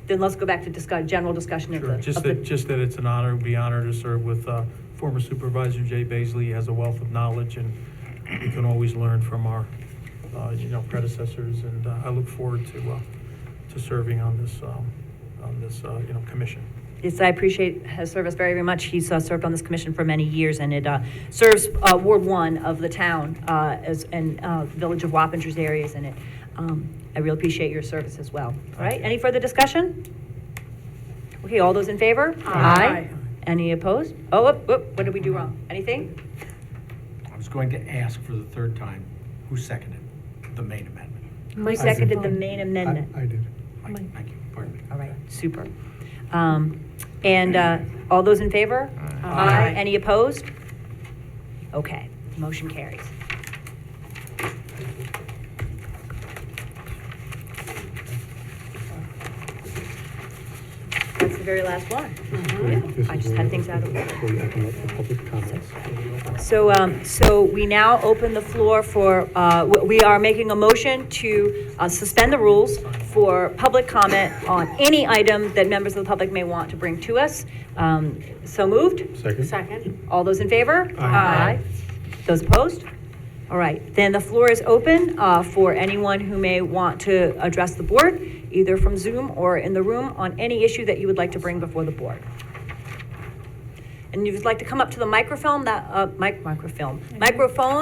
Then let's go back to general discussion of
Sure,
the.
just
of the-
that it's an honor, be honored to serve with former Supervisor Jay Baisley. He has a wealth of knowledge, and we can always learn from our, predecessors, and I look forward to serving on this commission.
Yes, I appreciate his service very, very much. He's served on this commission for many years, and it serves Ward 1 of the town and Village of Wappingers areas, and I really appreciate your service as well. All right, any further discussion? Okay, all those in favor?
Aye.
Any opposed? Oh, what did we do wrong? Anything?
I was going to ask for the third time, who seconded the main amendment?
Who seconded the main amendment?
I did.
Mike, thank you, pardon me.
All right, super. And all those in favor?
Aye.
Any opposed? Okay, motion carries. That's the very last one.
This
I
is
just
where-
had things out of order.
Before you open up for public comments.
So we now open the floor for, we are making a motion to suspend the rules for public comment on any item that members of the public may want to bring to us. So moved?
Second.
Second.
All those in favor?
Aye.
Those opposed? All right, then the floor is open for anyone who may want to address the board, either from Zoom or in the room, on any issue that you would like to bring before the board. And if you'd like to come up to the microphone, microphone,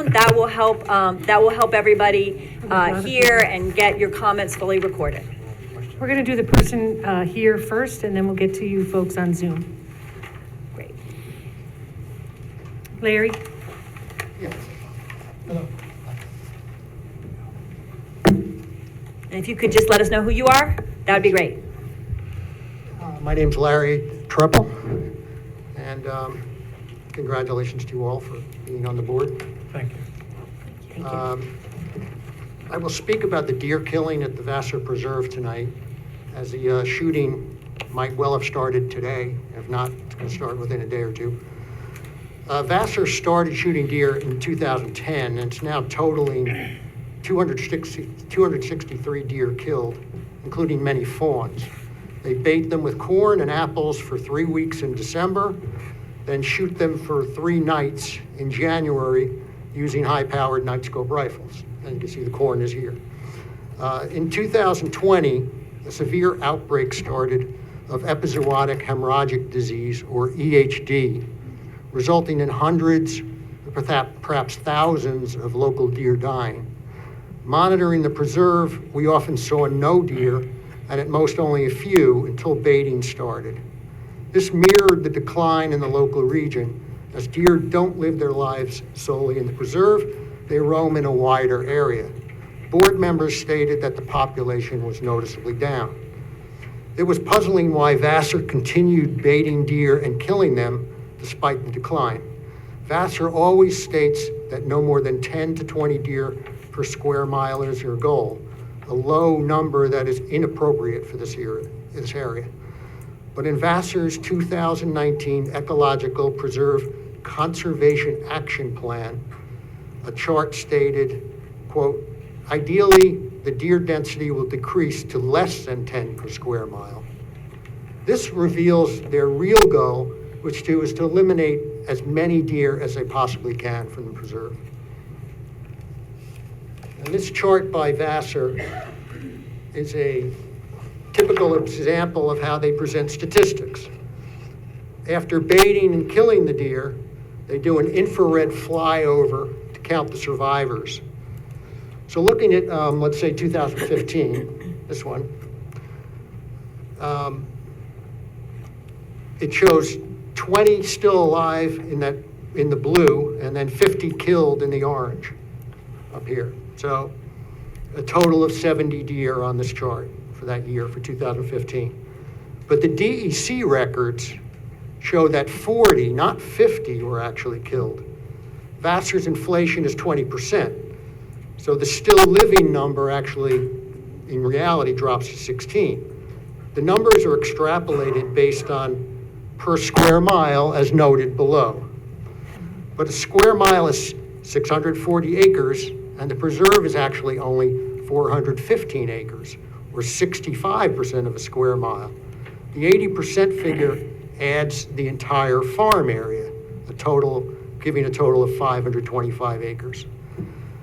that will help everybody hear and get your comments fully recorded.
We're going to do the person here first, and then we'll get to you folks on Zoom.
Great.
Larry?
And if you could just let us know who you are, that would be great.
My name's Larry Treppel, and congratulations to you all for being on the board.
Thank you.
Thank you.
I will speak about the deer killing at the Vassar Preserve tonight, as the shooting might well have started today. If not, it's going to start within a day or two. Vassar started shooting deer in 2010, and it's now totaling 263 deer killed, including many fawns. They bait them with corn and apples for 3 weeks in December, then shoot them for 3 nights in January using high-powered night-scope rifles. And you can see the corn is here. In 2020, a severe outbreak started of epizootic hemorrhagic disease, or EHD, resulting in hundreds, perhaps thousands of local deer dying. Monitoring the preserve, we often saw no deer, and at most only a few, until baiting started. This mirrored the decline in the local region As deer don't live their lives solely in the preserve, they roam in a wider area. Board members stated that the population was noticeably down. It was puzzling why Vassar continued baiting deer and killing them despite the decline. Vassar always states that no more than 10 to 20 deer per square mile is your goal, a low number that is inappropriate for this area. But in Vassar's 2019 Ecological Preserve Conservation Action Plan, a chart stated, quote, ideally, the deer density will decrease to less than 10 per square mile. This reveals their real goal, which is to eliminate as many deer as they possibly can from the preserve. And this chart by Vassar is a typical example of how they present statistics. After baiting and killing the deer, they do an infrared flyover to count the survivors. So looking at, let's say 2015, this one, it shows 20 still alive in the blue, and then 50 killed in the orange up here. So a total of 70 deer on this chart for that year, for 2015. But the DEC records show that 40, not 50, were actually killed. Vassar's inflation is 20%. So the still living number actually, in reality, drops to 16. The numbers are extrapolated based on per square mile, as noted below. But a square mile is 640 acres, and the preserve is actually only 415 acres, or 65% of a square mile. The 80% figure adds the entire farm area, giving a total of 525 acres.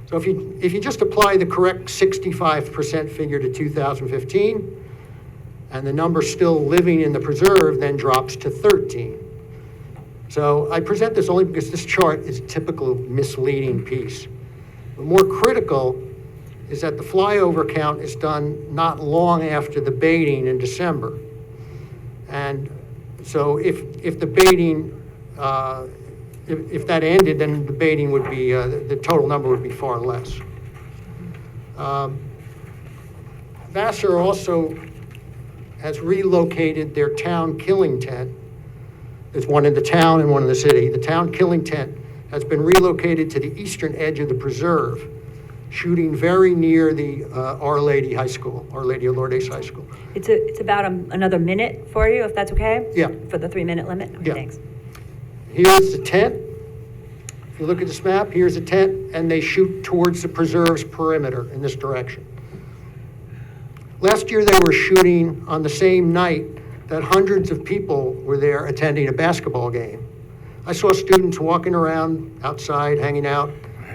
So if you just apply the correct 65% figure to 2015, and the number still living in the preserve then drops to 13. So I present this only because this chart is a typical misleading piece. But more critical is that the flyover count is done not long after the baiting in December. And so if the baiting, if that ended, then the baiting would be, the total number would be far less. Vassar also has relocated their town killing tent. There's one in the town and one in the city. The town killing tent has been relocated to the eastern edge of the preserve, shooting very near the Our Lady High School, Our Lady of Lourdes High School.
It's about another minute for you, if that's okay?
Yeah.
For the 3-minute limit? Okay,
Yeah.
thanks.
Here's the tent. If you look at this map, here's a tent, and they shoot towards the preserve's perimeter in this direction. Last year, they were shooting on the same night that hundreds of people were there attending a basketball game. I saw students walking around outside, hanging out.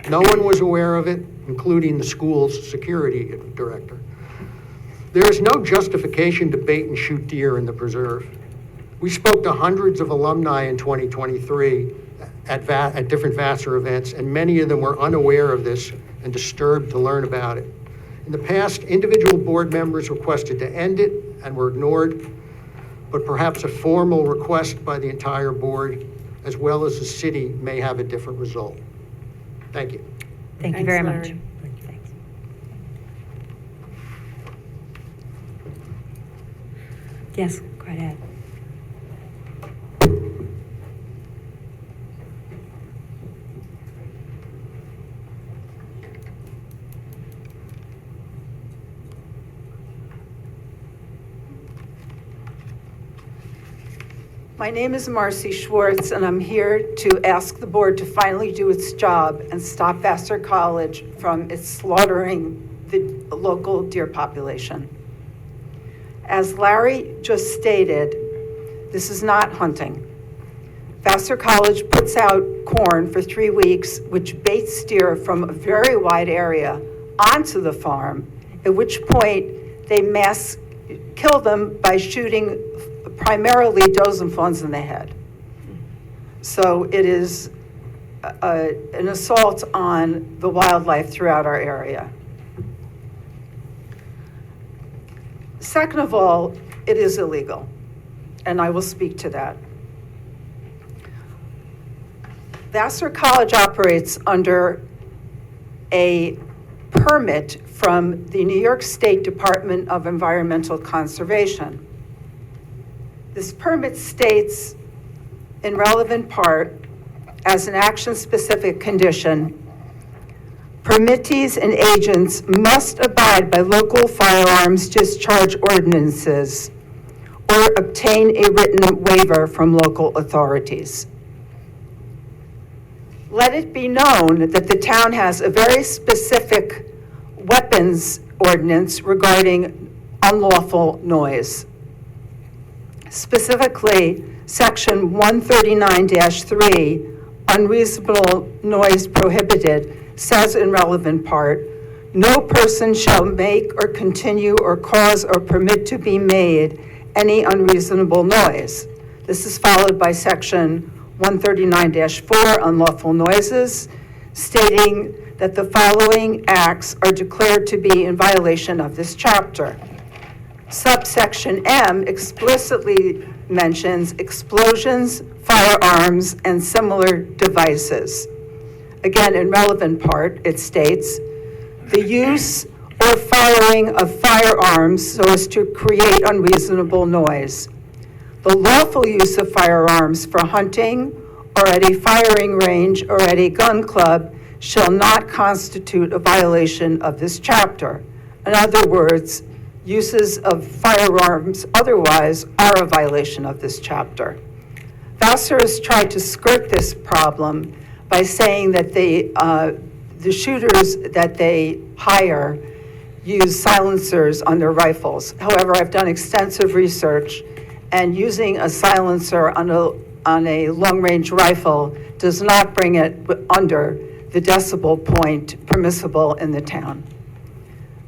No one was aware of it, including the school's security director. There is no justification to bait and shoot deer in the preserve. We spoke to hundreds of alumni in 2023 at different Vassar events, and many of them were unaware of this and disturbed to learn about it. In the past, individual board members requested to end it and were ignored, but perhaps a formal request by the entire board, as well as the city, may have a different result. Thank you.
Thank you
Thanks,
very
Larry.
much. Thanks. Yes, go right ahead.
My name is Marcy Schwartz, and I'm here to ask the board to finally do its job and stop Vassar College from its slaughtering the local deer population. As Larry just stated, this is not hunting. Vassar College puts out corn for 3 weeks, which baits deer from a very wide area onto the farm, at which point they mass kill them by shooting primarily does and fawns in the head. So it is an assault on the wildlife throughout our area. Second of all, it is illegal, and I will speak to that.
Vassar College operates under a permit from the New York State Department of Environmental Conservation. This permit states, in relevant part, as an action-specific condition, permittees and agents must abide by local firearms discharge ordinances or obtain a written waiver from local authorities. Let it be known that the town has a very specific weapons ordinance regarding unlawful noise. Specifically, Section 139-3, unreasonable noise prohibited, says in relevant part, no person shall make or continue or cause or permit to be made any unreasonable noise. This is followed by Section 139-4, unlawful noises, stating that the following acts are declared to be in violation of this chapter. Subsection M explicitly mentions explosions, firearms, and similar devices. Again, in relevant part, it states, the use or firing of firearms so as to create unreasonable noise. The lawful use of firearms for hunting or at a firing range or at a gun club shall not constitute a violation of this chapter. In other words, uses of firearms otherwise are a violation of this chapter. Vassar has tried to skirt this problem by saying that the shooters that they hire use silencers on their rifles. However, I've done extensive research, and using a silencer on a long-range rifle does not bring it under the decibel point permissible in the town.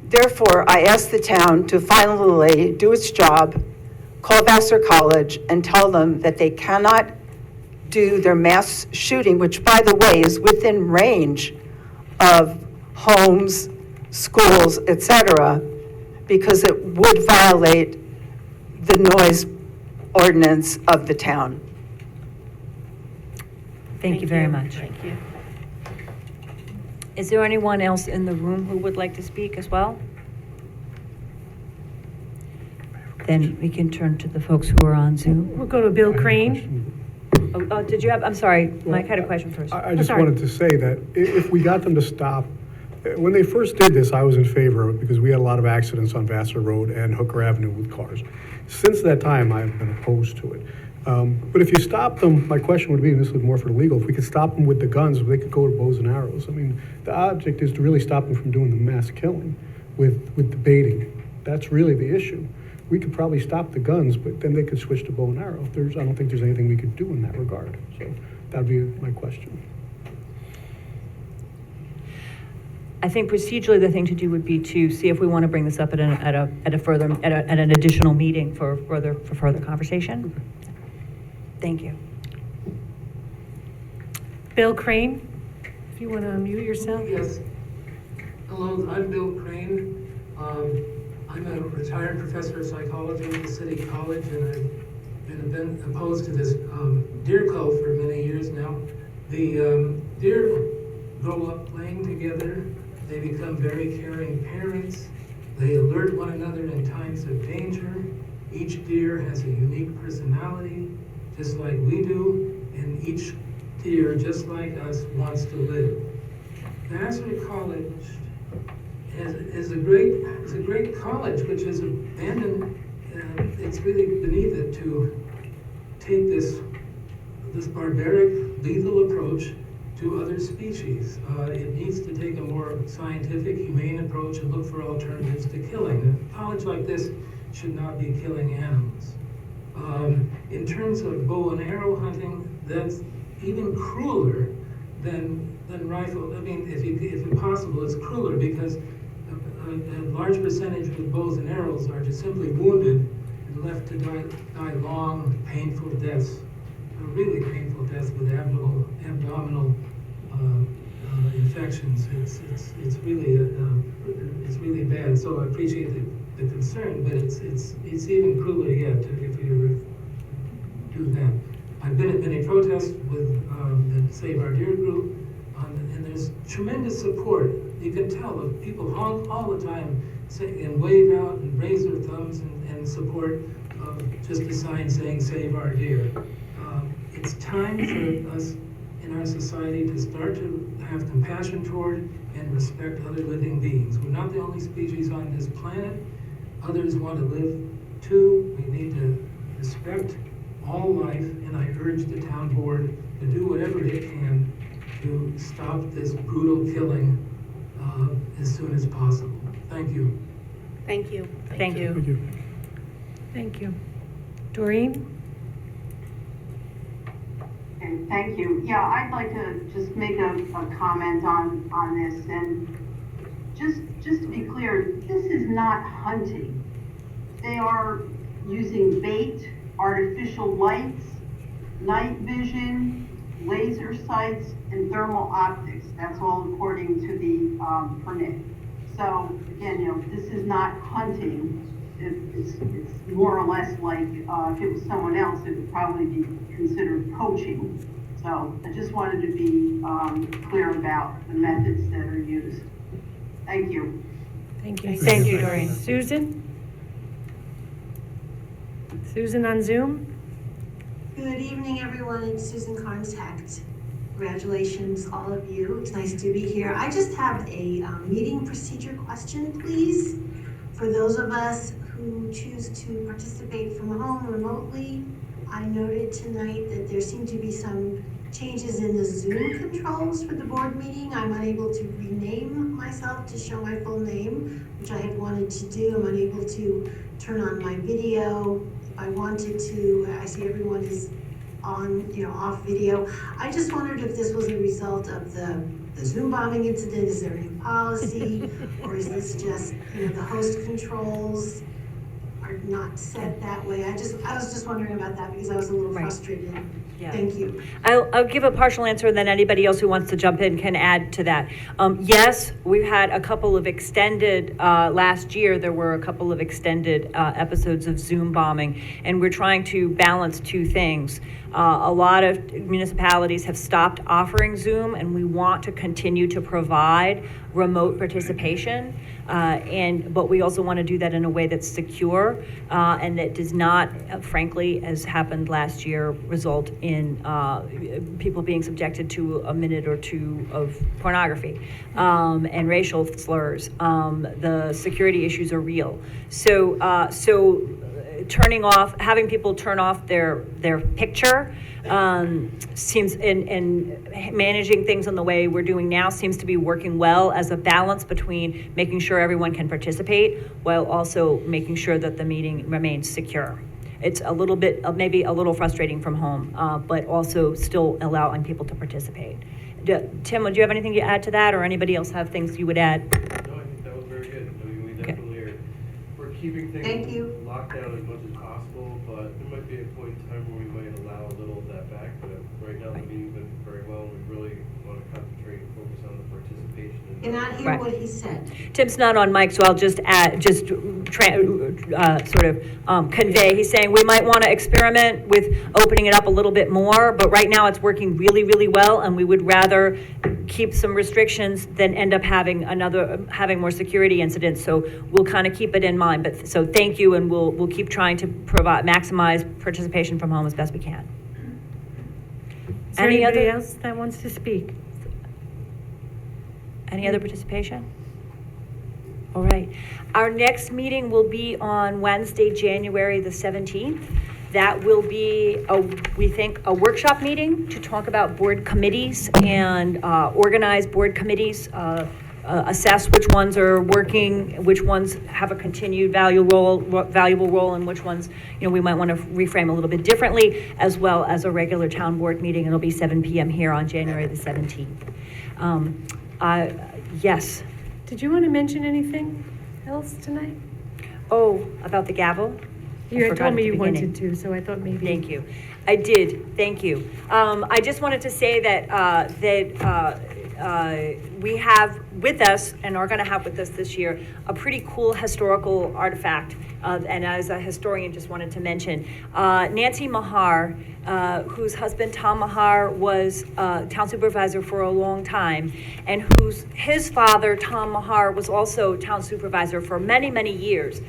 Therefore, I ask the town to finally do its job, call Vassar College, and tell them that they cannot do their mass shooting, which, by the way, is within range of homes, schools, etc., because it would violate the noise ordinance of the town.
Thank you very much.
Thank you.
Is there anyone else in the room who would like to speak as well? Then we can turn to the folks who are on Zoom.
We'll go to Bill Crane.
Oh, did you have, I'm sorry, Mike had a question first.
I just
sorry.
wanted to say that if we got them to stop, when they first did this, I was in favor of it because we had a lot of accidents on Vassar Road and Hooker Avenue with cars. Since that time, I've been opposed to it. But if you stop them, my question would be, and this is more for the legal, if we could stop them with the guns, they could go to bows and arrows. I mean, the object is to really stop them from doing the mass killing with the baiting. That's really the issue. We could probably stop the guns, but then they could switch to bow and arrow. I don't think there's anything we could do in that regard. So that'd be my question.
I think procedurally, the thing to do would be to see if we want to bring this up at an additional meeting for further conversation. Thank you.
Bill Crane, if you want to unmute yourself.
Yes. Hello, I'm Bill Crane. I'm a retired professor of psychology at the City College, and I've been opposed to this deer cult for many years now. The deer grow up playing together. They become very caring parents. They alert one another in times of danger. Each deer has a unique personality, just like we do, and each deer, just like us, wants to live. Vassar College is a great college which is abandoned. It's really beneath it to take this barbaric, lethal approach to other species. It needs to take a more scientific, humane approach and look for alternatives to killing. A college like this should not be killing animals. In terms of bow and arrow hunting, that's even crueler than rifle. I mean, if possible, it's crueler because a large percentage of bows and arrows are just simply wounded and left to die long, painful deaths, really painful deaths with abdominal infections. It's really bad. So I appreciate the concern, but it's even crueler yet if you do that. I've been at many protests with the Save Our Deer group, and there's tremendous support. You can tell that people honk all the time and wave out and raise their thumbs and support just a sign saying Save Our Deer. It's time for us in our society to start to have compassion toward and respect other living beings. We're not the only species on this planet. Others want to live too. We need to respect all life, and I urge the town board to do whatever it can to stop this brutal killing as soon as possible. Thank you.
Thank you.
Thank you.
Thank you.
Thank you. Doreen?
Okay, thank you. Yeah, I'd like to just make a comment on this, and just to be clear, this is not hunting. They are using bait, artificial lights, night vision, laser sights, and thermal optics. That's all according to the permit. So again, this is not hunting. It's more or less like if it was someone else, it would probably be considered poaching. So I just wanted to be clear about the methods that are used. Thank you.
Thank you.
Thank you, Doreen.
Susan? Susan on Zoom?
Good evening, everyone. It's Susan Contact. Congratulations, all of you. It's nice to be here. I just have a meeting procedure question, please. For those of us who choose to participate from home remotely, I noted tonight that there seemed to be some changes in the Zoom controls for the board meeting. I'm unable to rename myself to show my full name, which I had wanted to do. I'm unable to turn on my video. If I wanted to, I see everyone is on, off video. I just wondered if this was a result of the Zoom bombing incident. Is there a new policy? Or is this just, the host controls are not set that way? I was just wondering about that because I was a little frustrated.
Yeah.
Thank you.
I'll give a partial answer, and then anybody else who wants to jump in can add to that. Yes, we've had a couple of extended, last year, there were a couple of extended episodes of Zoom bombing, and we're trying to balance two things. A lot of municipalities have stopped offering Zoom, and we want to continue to provide remote participation. But we also want to do that in a way that's secure and that does not, frankly, as happened last year, result in people being subjected to a minute or two of pornography and racial slurs. The security issues are real. So having people turn off their picture seems, and managing things in the way we're doing now seems to be working well as a balance between making sure everyone can participate while also making sure that the meeting remains secure. It's a little bit, maybe a little frustrating from home, but also still allowing people to participate. Tim, would you have anything to add to that, or anybody else have things you would add?
No, I think that was very good. I mean, we definitely we're keeping things locked down as much as possible, but there might be a point in time where we might allow a little of that back. But right now, the meeting's been very well. We really want to concentrate and focus on the participation.
Cannot hear what he said.
Tim's not on mic, so I'll just convey. He's saying we might want to experiment with opening it up a little bit more, but right now it's working really, really well, and we would rather keep some restrictions than end up having more security incidents. So we'll kind of keep it in mind. But so thank you, and we'll keep trying to maximize participation from home as best we can.
Is there anybody else that wants to speak?
Any other participation? All right. Our next meeting will be on Wednesday, January the 17th. That will be, we think, a workshop meeting to talk about board committees and organize board committees, assess which ones are working, which ones have a continued valuable role, and which ones, we might want to reframe a little bit differently, as well as a regular town board meeting. It'll be 7 p.m. here on January the 17th. Yes.
Did you want to mention anything else tonight?
Oh, about the gavel?
You had
forgot
told
at
me
the
you
beginning.
wanted to, so I thought maybe.
Thank you. I did, thank you. I just wanted to say that, we have with us, and are gonna have with us this year, a pretty cool historical artifact. And as a historian, just wanted to mention, Nancy Mahar, whose husband Tom Mahar was town supervisor for a long time, and his father, Tom Mahar, was also town supervisor for many, many years.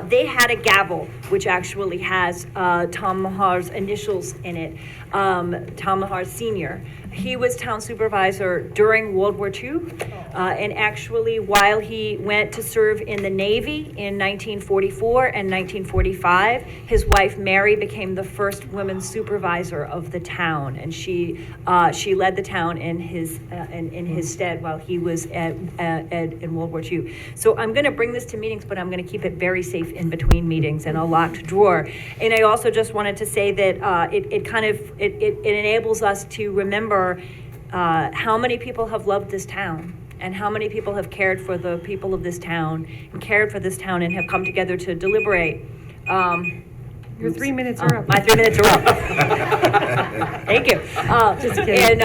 They had a gavel, which actually has Tom Mahar's initials in it, Tom Mahar Sr. He was town supervisor during World War II, and actually while he went to serve in the Navy in 1944 and 1945, his wife Mary became the first woman supervisor of the town, and she led the town in his stead while he was in World War II. So I'm going to bring this to meetings, but I'm going to keep it very safe in between meetings in a locked drawer. And I also just wanted to say that it enables us to remember how many people have loved this town, and how many people have cared for the people of this town, and cared for this town, and have come together to deliberate.
Your 3 minutes are up.
My 3 minutes are up. Thank you.
Just kidding.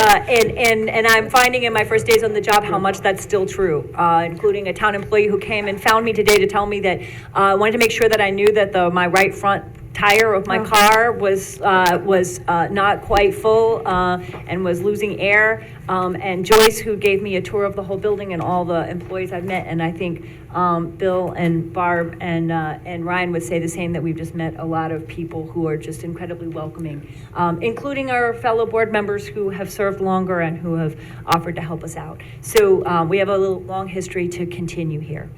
And I'm finding in my first days on the job how much that's still true, including a town employee who came and found me today to tell me that wanted to make sure that I knew that my right front tire of my car was not quite full and was losing air. And Joyce, who gave me a tour of the whole building, and all the employees I've met, and I think Bill and Barb and Ryan would say the same, that we've just met a lot of people who are just incredibly welcoming, including our fellow board members who have served longer and who have offered to help us out. So we have a long history to continue here.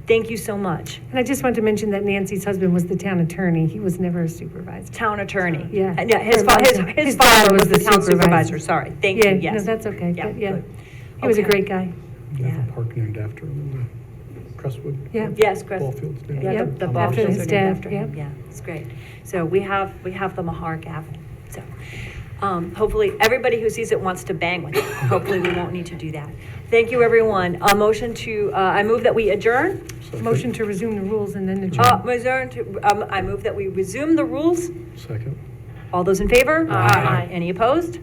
Thank you so much.
And I just want to mention that Nancy's husband was the town attorney. He was never a supervisor.
Town attorney.
Yeah.
His father was the town supervisor, sorry. Thank you, yes.
No, that's okay.
Yeah,
But, yeah.
good.
He was a
Okay.
great guy.
They have a park named after him in Crestwood.
Yeah.
Yes, Chris.
Ball fields named
Yeah,
Yep.
the
After
ball fields
his
are named
dad,
after him.
yep.
Yeah, it's great. So we have the Mahar gavel. So hopefully everybody who sees it wants to bang with it. Hopefully we won't need to do that. Thank you, everyone. A motion to, I move that we adjourn.
Motion to resume the rules and then adjourn.
I move that we resume the rules.
Second.
All those in favor?
Aye.
Any opposed?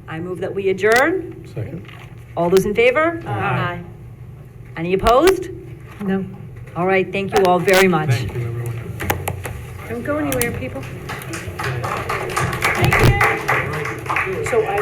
I move that we adjourn.
Second.
All those in favor?
Aye.
Any opposed?
No.
All right, thank you all very much.
Thank you, everyone.
Don't go anywhere, people.
So I